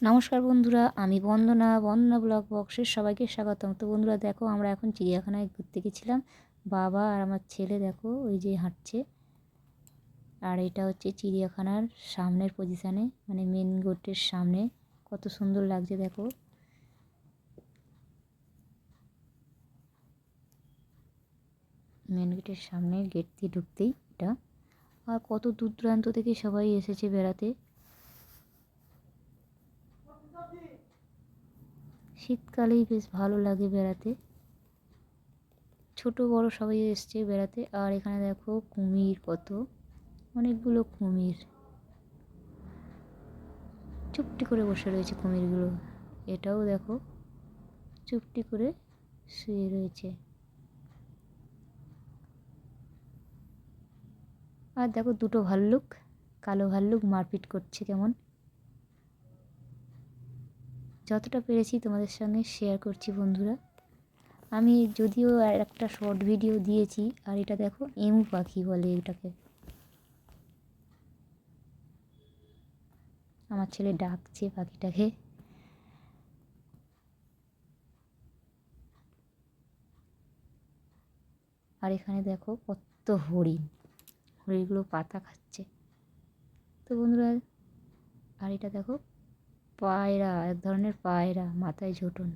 নমস্কার বন্ধুরা, আমি বন্দনা ব্লগ বক্সের সবাইকে স্বাগতম। তো বন্ধুরা দেখো, আমরা এখন চিড়িয়াখানায় ঘুরতে গেছিলাম। বাবা আর আমার ছেলে দেখো ওই যে হাঁটছে। আর এটা হচ্ছে চিড়িয়াখানার সামনের পজিশানে, মানে মেন গেটের সামনে। কত সুন্দর লাগছে দেখো। মেন গেটের সামনে, গেট দিয়ে ঢুকতেই এটা। আর কত দূর দূরান্ত থেকে সবাই এসেছে বেড়াতে। শীতকালেই বেশ ভালো লাগে বেড়াতে। ছোট বড় সবাই এসছে বেড়াতে। আর এখানে দেখো কুমির, কত অনেকগুলো কুমির চুপটি করে বসে রয়েছে কুমিরগুলো। এটাও দেখো চুপটি করে শুয়ে রয়েছে। আর দেখো দুটো ভাল্লুক, কালো ভাল্লুক মারপিট করছে কেমন। যতটা পেরেছি তোমাদের সঙ্গে শেয়ার করছি বন্ধুরা। আমি যদিও আর একটা শর্ট ভিডিও দিয়েছি। আর এটা দেখো এমু পাখি বলে এটাকে। আমার ছেলে ডাকছে পাখিটাকে। আর এখানে দেখো কত হরিণ, হরিণগুলো পাতা খাচ্ছে। তো বন্ধুরা, আর এটা দেখো পায়রা, এক ধরনের পায়রা, মাথায় ঝুঁটন।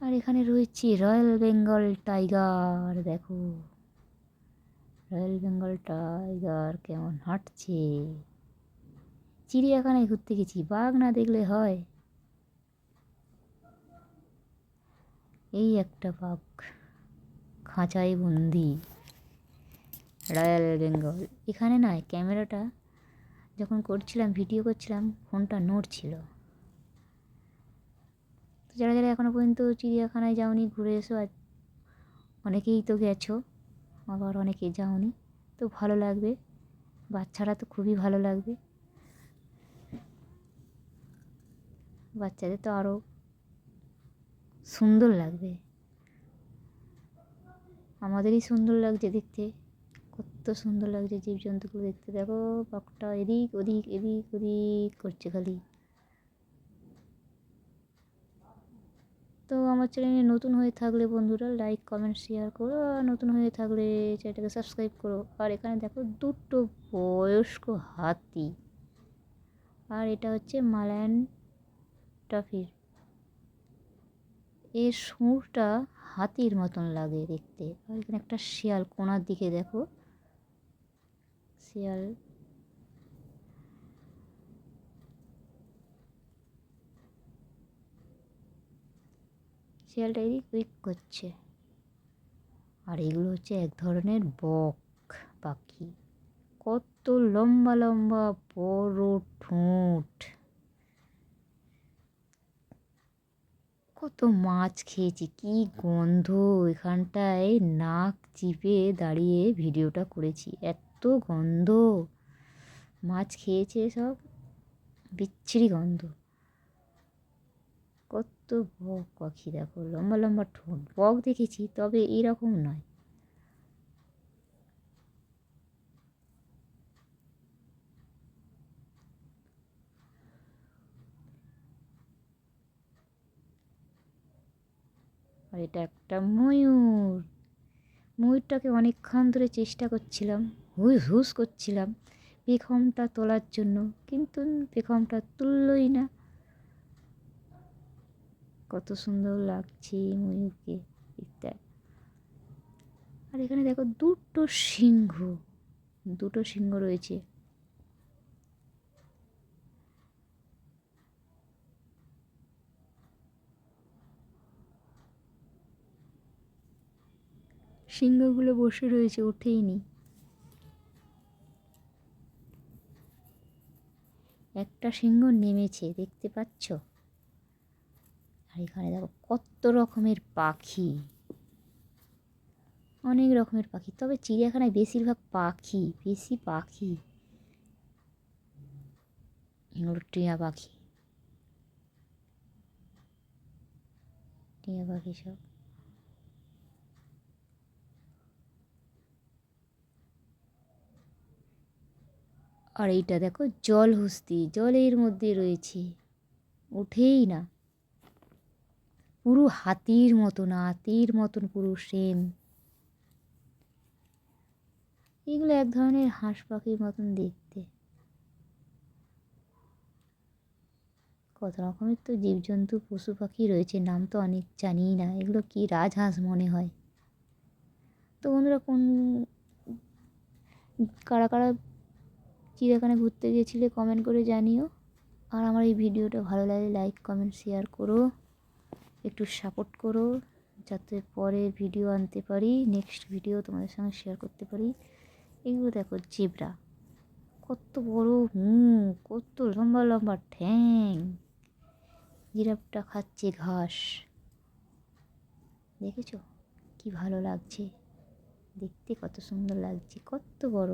আর এখানে রয়েছে রয়্যাল বেঙ্গল টাইগার। দেখো রয়্যাল বেঙ্গল টাইগার কেমন হাঁটছে। চিড়িয়াখানায় ঘুরতে গেছি, বাঘ না দেখলে হয়। এই একটা বাঘ খাঁচায় বন্দি, রয়্যাল বেঙ্গল। এখানে না ক্যামেরাটা যখন করছিলাম, ভিডিও করছিলাম, ফোনটা নড়ছিল। তো যারা যারা এখনও পর্যন্ত চিড়িয়াখানায় যাওনি, ঘুরে এসো। আর অনেকেই তো গেছো, আবার অনেকে যাওনি। তো ভালো লাগবে, বাচ্চারা তো খুবই ভালো লাগবে। বাচ্চাদের তো আরও সুন্দর লাগবে। আমাদেরই সুন্দর লাগছে দেখতে। কত সুন্দর লাগছে জীবজন্তুগুলো দেখতে। দেখো বাঘটা এদিক ওদিক এদিক ওদিক করছে খালি। তো আমার চ্যানেলে নতুন হয়ে থাকলে বন্ধুরা লাইক কমেন্ট শেয়ার করো। আর নতুন হয়ে থাকলে চ্যানেলটাকে সাবস্ক্রাইব করো। আর এখানে দেখো দুটো বয়স্ক হাতি। আর এটা হচ্ছে মালায়ান টাফির। এর সুরটা হাতির মতন লাগে দেখতে। আর এখানে একটা শিয়াল কোণার দিকে দেখো, শিয়াল। শিয়ালটা এদিক ওদিক করছে। আর এগুলো হচ্ছে এক ধরনের বক পাখি। কত লম্বা লম্বা বড় ঠোঁট। কত মাছ খেয়েছি, কি গন্ধ। এখানটায় নাক চিপে দাঁড়িয়ে ভিডিওটা করেছি, এত গন্ধ। মাছ খেয়েছে সব, বিচ্ছিরি গন্ধ। কত বক পাখি দেখো, লম্বা লম্বা ঠোঁট। বক দেখেছি, তবে এরকম নয়। আর এটা একটা ময়ূর। ময়ূরটাকে অনেকক্ষণ ধরে চেষ্টা করছিলাম, হুস হুস করছিলাম পেখমটা তোলার জন্য, কিন্তু পেখমটা তুললই না। কত সুন্দর লাগছে ময়ূরকে দেখতে। আর এখানে দেখো দুটো সিংহ, দুটো সিংহ রয়েছে। সিংহগুলো বসে রয়েছে, ওঠেইনি। একটা সিংহ নেমেছে, দেখতে পাচ্ছ। আর এখানে দেখো কত রকমের পাখি, অনেক রকমের পাখি। তবে চিড়িয়াখানায় বেশিরভাগ পাখি, বেশি পাখি। এগুলো টিয়া পাখি, টিয়া পাখি সব। আর এইটা দেখো জলহস্তি, জলের মধ্যে রয়েছে, ওঠেই না, পুরো হাতির মতন, হাতির মতন পুরো সেম। এগুলো এক ধরনের হাঁস পাখির মতন দেখতে। কত রকমের তো জীবজন্তু পশু পাখি রয়েছে, নাম তো অনেক জানি না। এগুলো কি রাজহাঁস মনে হয়। তো বন্ধুরা, কারা কারা চিড়িয়াখানা ঘুরতে গিয়েছিলে কমেন্ট করে জানিও। আর আমার এই ভিডিওটা ভালো লাগলে লাইক কমেন্ট শেয়ার করো, একটু সাপোর্ট করো, যাতে পরে ভিডিও আনতে পারি, নেক্সট ভিডিও তোমাদের সঙ্গে শেয়ার করতে পারি। এগুলো দেখো জেব্রা, কত বড় মুখ, কত লম্বা লম্বা ঠ্যাং। জিরাফটা খাচ্ছে ঘাস, দেখেছো কি ভালো লাগছে দেখতে, কত সুন্দর লাগছে, কত বড়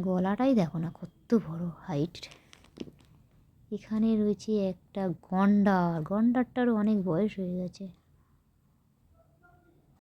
গলাটাই দেখো না কত বড় হাইট। এখানে রয়েছে একটা গন্ডার, গন্ডারটারও অনেক বয়স হয়ে গেছে।